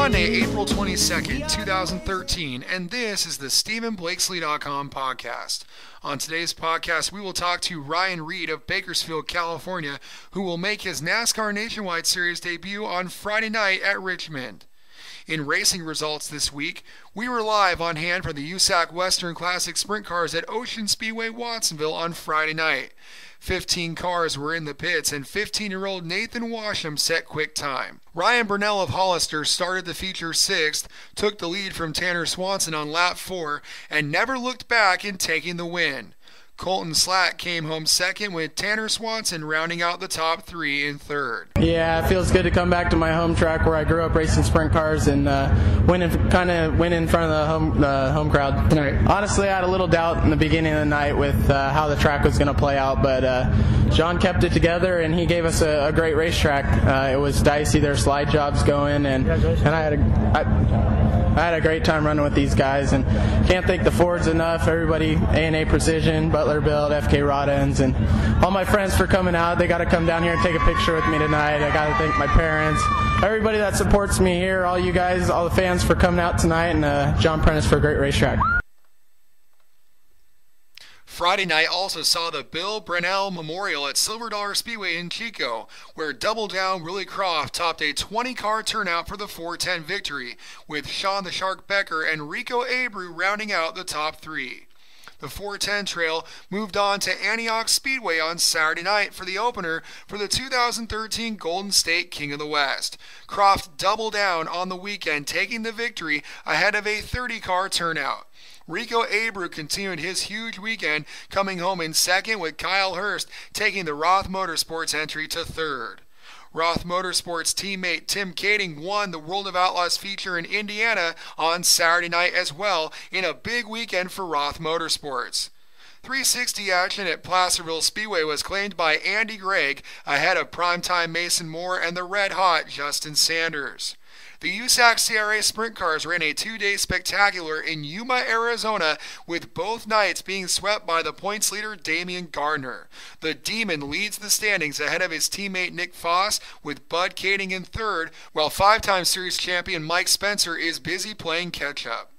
Monday, April 22nd, 2013, and this is the StephenBlakesley.com podcast. On today's podcast, we will talk to Ryan Reed of Bakersfield, California, who will make his NASCAR Nationwide Series debut on Friday night at Richmond. In racing results this week, we were live on hand for the USAC Western Classic Sprint cars at Ocean Speedway, Watsonville on Friday night. 15 cars were in the pits, and 15-year-old Nathan Washam set quick time. Ryan Burnell of Hollister started the feature 6th, took the lead from Tanner Swanson on lap 4, and never looked back in taking the win. Colton Slack came home second, with Tanner Swanson rounding out the top 3 in third. Yeah, it feels good to come back to my home track where I grew up racing sprint cars and win in front of the home crowd tonight. Honestly, I had a little doubt in the beginning of the night with how the track was going to play out, but John kept it together and he gave us a great racetrack. It was dicey, there were slide jobs going, and I had a great time running with these guys, and can't thank the Fords enough. Everybody, A&A Precision, Butler Build, FK Rod Ends, and all my friends for coming out. They got to come down here and take a picture with me tonight. I got to thank my parents, everybody that supports me here, all you guys, all the fans for coming out tonight, and John Prentice for a great racetrack. Friday night also saw the Bill Brunell Memorial at Silver Dollar Speedway in Chico, where Double Down Willie Croft topped a 20-car turnout for the 410 victory, with Sean the Shark Becker and Rico Abreu rounding out the top 3. The 410 trail moved on to Antioch Speedway on Saturday night for the opener for the 2013 Golden State King of the West. Croft doubled down on the weekend, taking the victory ahead of a 30-car turnout. Rico Abreu continued his huge weekend, coming home in second, with Kyle Hurst taking the Roth Motorsports entry to third. Roth Motorsports teammate Tim Kading won the World of Outlaws feature in Indiana on Saturday night as well, in a big weekend for Roth Motorsports. 360 action at Placerville Speedway was claimed by Andy Gregg ahead of primetime Mason Moore and the red-hot Justin Sanders. The USAC CRA Sprint Cars ran a 2-day spectacular in Yuma, Arizona, with both nights being swept by the points leader Damian Gardner. The Demon leads the standings ahead of his teammate Nick Foss, with Bud Kading in third, while 5-time series champion Mike Spencer is busy playing catch-up.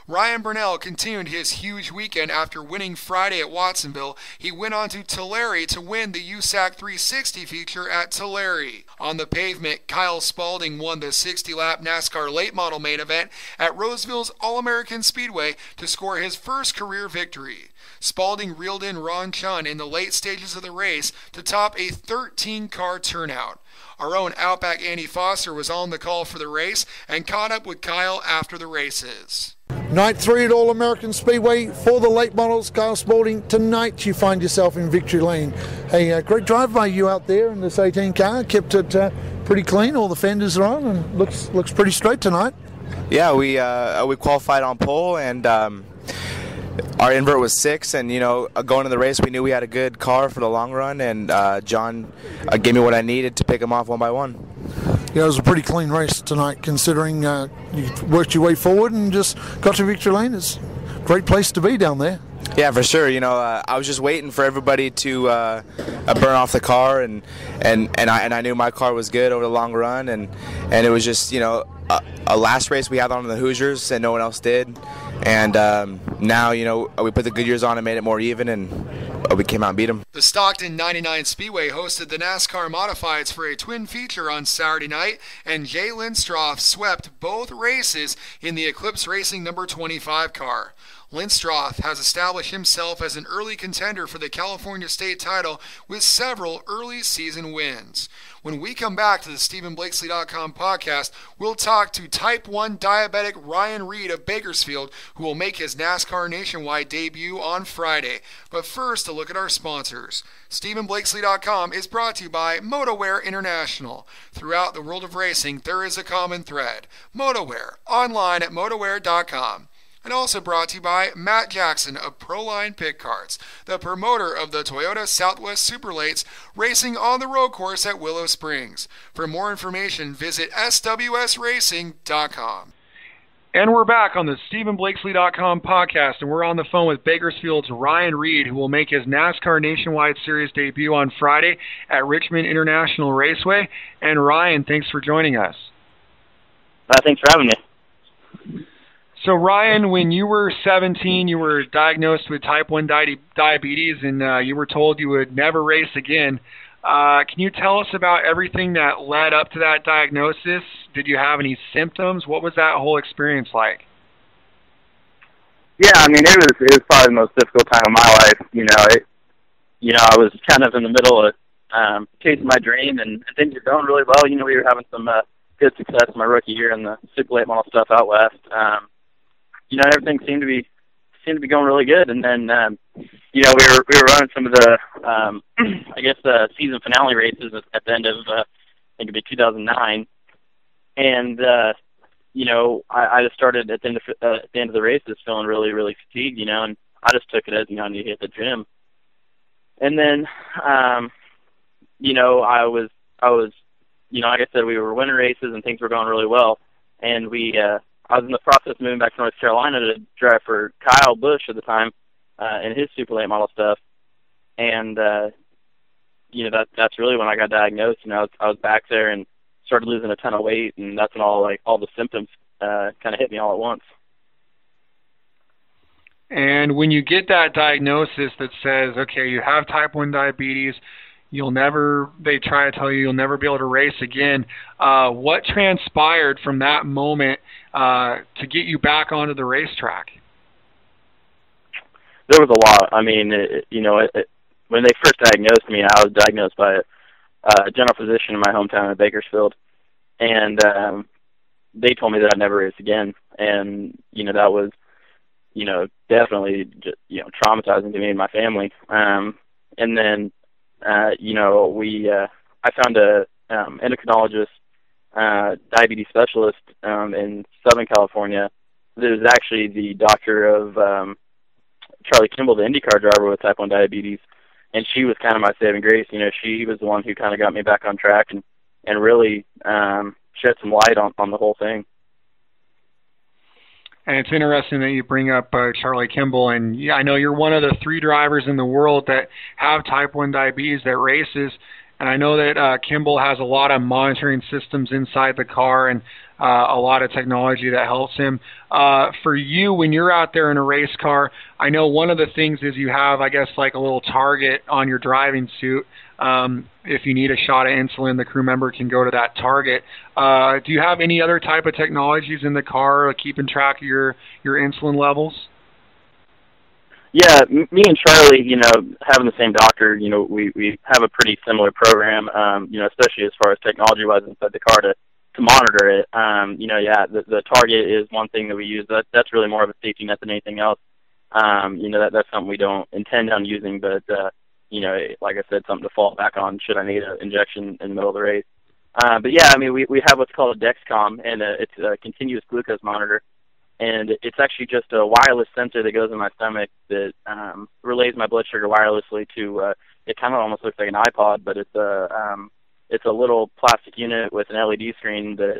Ryan Burnell continued his huge weekend after winning Friday at Watsonville. He went on to Tulare to win the USAC 360 feature at Tulare. On the pavement, Kyle Spalding won the 60-lap NASCAR late model main event at Roseville's All American Speedway to score his first career victory. Spalding reeled in Ron Chun in the late stages of the race to top a 13-car turnout. Our own Outback Andy Foster was on the call for the race and caught up with Kyle after the races. Night 3 at All American Speedway for the late models. Kyle Spalding, tonight you find yourself in victory lane. A great drive by you out there in this 18 car. Kept it pretty clean. All the fenders are on and looks pretty straight tonight. Yeah, we qualified on pole, and our invert was 6, and going to the race we knew we had a good car for the long run, and John gave me what I needed to pick them off one by one. Yeah, it was a pretty clean race tonight, considering you worked your way forward and just got to victory lane. It's a great place to be down there. Yeah, for sure. I was just waiting for everybody to burn off the car, and I knew my car was good over the long run, and it was just a last race we had on the Hoosiers and no one else did, and now we put the Goodyears on and made it more even, and we came out and beat them. The Stockton 99 Speedway hosted the NASCAR Modifieds for a twin feature on Saturday night, and Jay Lindstroff swept both races in the Eclipse Racing number 25 car. Lindstroff has established himself as an early contender for the California state title with several early season wins. When we come back to the StephenBlakesley.com podcast, we'll talk to Type 1 diabetic Ryan Reed of Bakersfield, who will make his NASCAR Nationwide debut on Friday. But first, a look at our sponsors. StephenBlakesley.com is brought to you by MotoWear International. Throughout the world of racing, there is a common thread. MotoWear, online at MotoWear.com. And also brought to you by Matt Jackson of Proline Pit Carts, the promoter of the Toyota Southwest Super Lates, racing on the road course at Willow Springs. For more information, visit swsracing.com. And we're back on the StephenBlakesley.com podcast, and we're on the phone with Bakersfield's Ryan Reed, who will make his NASCAR Nationwide Series debut on Friday at Richmond International Raceway. And Ryan, thanks for joining us. Thanks for having me. So, Ryan, when you were 17, you were diagnosed with type 1 diabetes, and you were told you would never race again. Can you tell us about everything that led up to that diagnosis? Did you have any symptoms? What was that whole experience like? Yeah, I mean, it was probably the most difficult time of my life. I was kind of in the middle of chasing my dream, and things were going really well. We were having some good success my rookie year in the super late model stuff out west. Everything seemed to be going really good, and then we were running some of the season finale races at the end of I think it'd be 2009, and I just started at the end of the races feeling really, really fatigued, and I just took it as I need to hit the gym. And then I was like I said, we were winning races and things were going really well, and I was in the process of moving back to North Carolina to drive for Kyle Busch at the time in his super late model stuff, and that's really when I got diagnosed. I was back there and started losing a ton of weight, and that's when all the symptoms kind of hit me all at once. And when you get that diagnosis that says, okay, you have type 1 diabetes, they try to tell you you'll never be able to race again. What transpired from that moment to get you back onto the racetrack? There was a lot. I mean, when they first diagnosed me, I was diagnosed by a general physician in my hometown of Bakersfield, and they told me that I'd never race again. And that was, definitely traumatizing to me and my family. And then I found a endocrinologist, diabetes specialist in Southern California. That was actually the doctor of Charlie Kimball, the IndyCar driver with type 1 diabetes, and she was kind of my saving grace. She was the one who kind of got me back on track and really shed some light on the whole thing. And it's interesting that you bring up Charlie Kimball, and I know you're one of the 3 drivers in the world that have type 1 diabetes that races, and I know that Kimball has a lot of monitoring systems inside the car and a lot of technology that helps him. For you, when you're out there in a race car, I know one of the things is you have, I guess, like a little target on your driving suit. If you need a shot of insulin, the crew member can go to that target. Do you have any other type of technologies in the car keeping track of your insulin levels? Yeah, me and Charlie, having the same doctor, we have a pretty similar program, especially as far as technology-wise inside the car to monitor it. The target is one thing that we use. That's really more of a safety net than anything else. That's something we don't intend on using, but like I said, something to fall back on should I need an injection in the middle of the race. But yeah, I mean, we have what's called a Dexcom, and it's a continuous glucose monitor, and it's actually just a wireless sensor that goes in my stomach that relays my blood sugar wirelessly to. It kind of almost looks like an iPod, but it's a little plastic unit with an LED screen that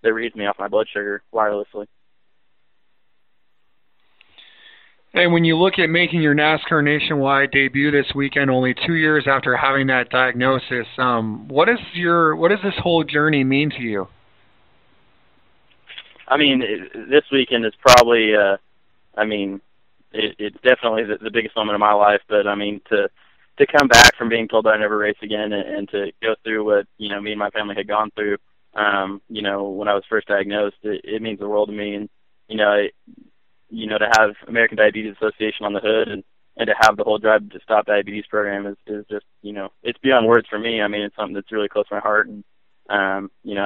reads me off my blood sugar wirelessly. And when you look at making your NASCAR Nationwide debut this weekend, only 2 years after having that diagnosis, what does this whole journey mean to you? I mean, this weekend is probably, it's definitely the biggest moment of my life. But I mean, to come back from being told that I never race again and to go through what me and my family had gone through, when I was first diagnosed, it means the world to me. And to have American Diabetes Association on the hood and to have the whole Drive to Stop Diabetes program is just, it's beyond words for me. I mean, it's something that's really close to my heart. And, I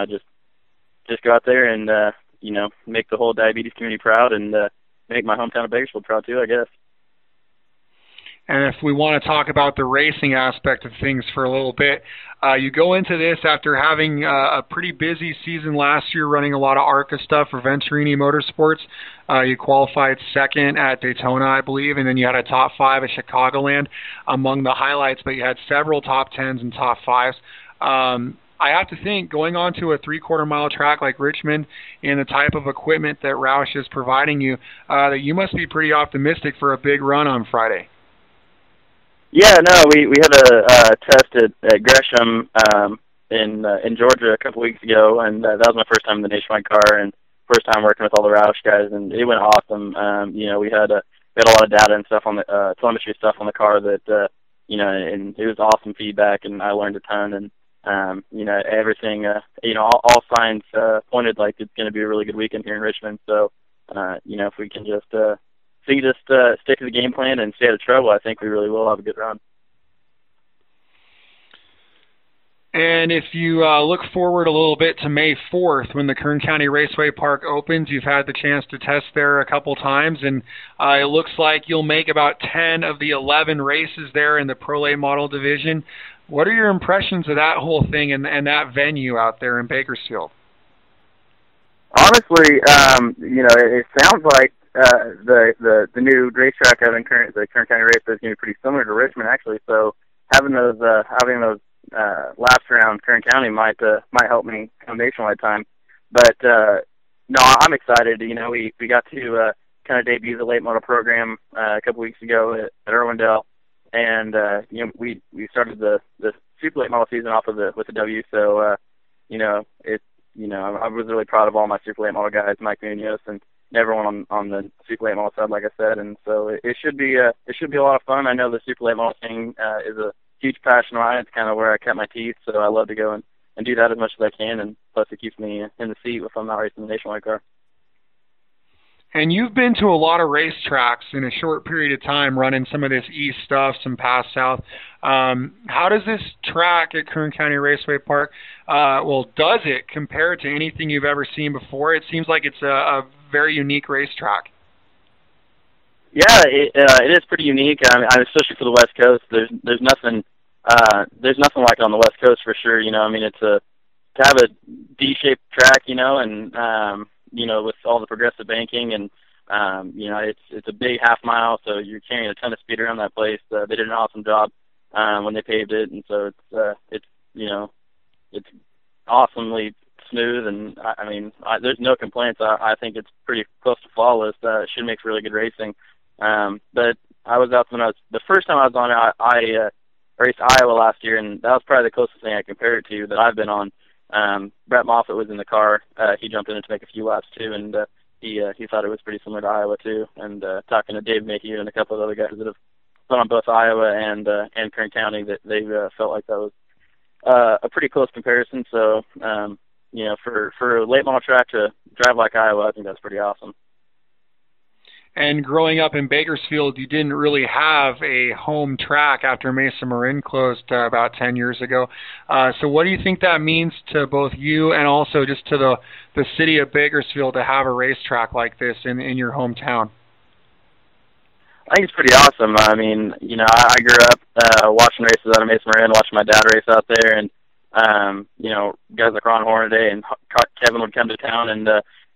just go out there and, make the whole diabetes community proud and make my hometown of Bakersfield proud too, I guess. And if we want to talk about the racing aspect of things for a little bit, you go into this after having a pretty busy season last year, running a lot of ARCA stuff for Venturini Motorsports. You qualified second at Daytona, I believe, and then you had a top 5 at Chicagoland among the highlights, but you had several top 10s and top 5s. I have to think, going on to a 3/4 mile track like Richmond and the type of equipment that Roush is providing you, that you must be pretty optimistic for a big run on Friday. Yeah, no, we had a test at Gresham in Georgia a couple weeks ago, and that was my first time in the Nationwide car and first time working with all the Roush guys, and it went awesome. We had a lot of data and stuff on the telemetry stuff on the car that and it was awesome feedback, and I learned a ton. And everything, all signs pointed like it's going to be a really good weekend here in Richmond. So, if we can just stick to the game plan and stay out of trouble, I think we really will have a good run. And if you look forward a little bit to May 4th, when the Kern County Raceway Park opens, you've had the chance to test there a couple times, and it looks like you'll make about 10 of the 11 races there in the Pro Late Model division. What are your impressions of that whole thing and that venue out there in Bakersfield? Honestly, it sounds like the new racetrack out in the Kern County Raceway is going to be pretty similar to Richmond, actually. So having those laps around Kern County might help me come Nationwide time. But no, I'm excited. We got to kind of debut the late model program a couple weeks ago at Irwindale, and we started the super late model season off with the W. So I was really proud of all my super late model guys, Mike Munoz and everyone on the super late model side, like I said. And so it should be a lot of fun. I know the super late model thing is a huge passion of mine. It's kind of where I cut my teeth, so I love to go and do that as much as I can, and plus it keeps me in the seat if I'm not racing the Nationwide car. And you've been to a lot of racetracks in a short period of time, running some of this east stuff, some past south. How does this track at Kern County Raceway Park, does it compare to anything you've ever seen before? It seems like it's a very unique racetrack. Yeah, it is pretty unique. I mean, especially for the West Coast. There's nothing like it on the West Coast for sure. It's to have a D-shaped track, and with all the progressive banking, and it's a big half mile, so you're carrying a ton of speed around that place. They did an awesome job when they paved it, and so it's awesomely smooth, and there's no complaints. I think it's pretty close to flawless. It should make really good racing. But I was out the first time I was on it, I raced Iowa last year, and that was probably the closest thing I compare it to that I've been on. Brett Moffitt was in the car. He jumped in to make a few laps too, and he thought it was pretty similar to Iowa too. And talking to Dave Mayhew and a couple of other guys that have been on both Iowa and Kern County, that they felt like that was a pretty close comparison. So for a late model track to drive like Iowa, I think that's pretty awesome. And growing up in Bakersfield, you didn't really have a home track after Mesa Marin closed about 10 years ago. So what do you think that means to both you and also just to the city of Bakersfield to have a racetrack like this in your hometown? I think it's pretty awesome. I mean, I grew up watching races out of Mesa Marin, watching my dad race out there, and guys like Ron Hornaday and Kevin would come to town and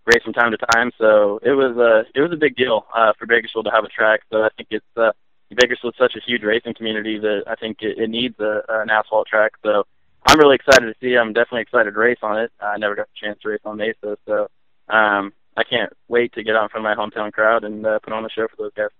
race from time to time. So it was a big deal for Bakersfield to have a track. So I think Bakersfield's such a huge racing community that I think it needs an asphalt track. So I'm really excited to see. I'm definitely excited to race on it. I never got the chance to race on Mesa, so I can't wait to get out in front of my hometown crowd and put on a show for those guys.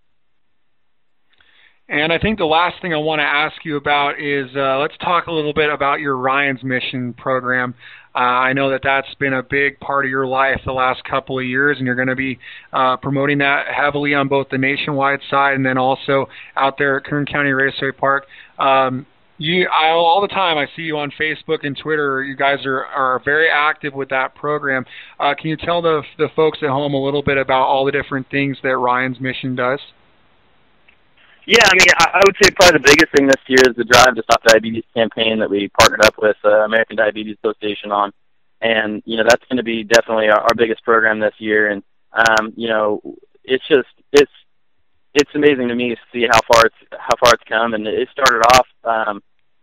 And I think the last thing I want to ask you about is let's talk a little bit about your Ryan's Mission program. I know that that's been a big part of your life the last couple of years, and you're going to be promoting that heavily on both the Nationwide side and then also out there at Kern County Raceway Park. All the time I see you on Facebook and Twitter. You guys are very active with that program. Can you tell the folks at home a little bit about all the different things that Ryan's Mission does? Yeah, I would say probably the biggest thing this year is the Drive to Stop Diabetes campaign that we partnered up with American Diabetes Association on. And, that's going to be definitely our biggest program this year. And, it's amazing to me to see how far it's come. And it started off, I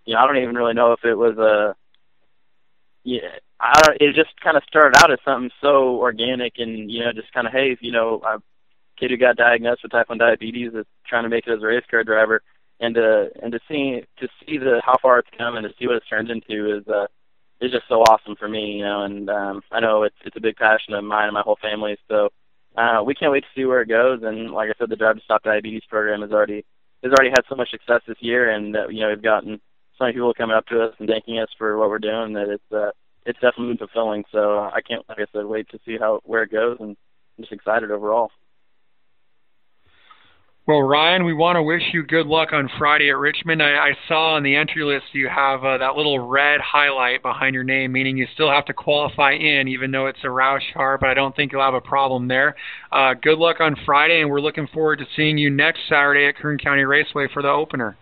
don't even really know if it was it just kind of started out as something so organic and, just kind of, hey, a kid who got diagnosed with type 1 diabetes is trying to make it as a race car driver, and to see how far it's come and to see what it's turned into is just so awesome for me, and I know it's a big passion of mine and my whole family. So we can't wait to see where it goes. And like I said, the Drive to Stop Diabetes program has already had so much success this year, and we've gotten so many people coming up to us and thanking us for what we're doing that it's definitely been fulfilling. So I can't, like I said, wait to see where it goes, and I'm just excited overall. Well, Ryan, we want to wish you good luck on Friday at Richmond. I saw on the entry list you have that little red highlight behind your name, meaning you still have to qualify in, even though it's a Roush car, but I don't think you'll have a problem there. Good luck on Friday, and we're looking forward to seeing you next Saturday at Kern County Raceway for the opener.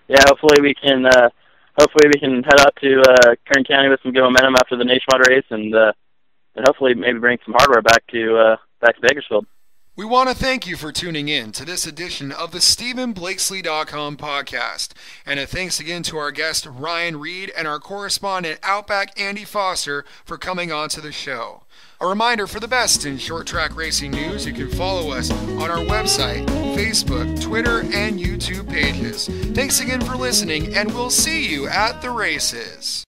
Yeah, hopefully we can head up to Kern County with some good momentum after the Nationwide race, and hopefully maybe bring some hardware back to Bakersfield. We want to thank you for tuning in to this edition of the StephenBlakesley.com podcast. And a thanks again to our guest Ryan Reed and our correspondent Outback Andy Foster for coming on to the show. A reminder, for the best in short track racing news, you can follow us on our website, Facebook, Twitter, and YouTube pages. Thanks again for listening, and we'll see you at the races.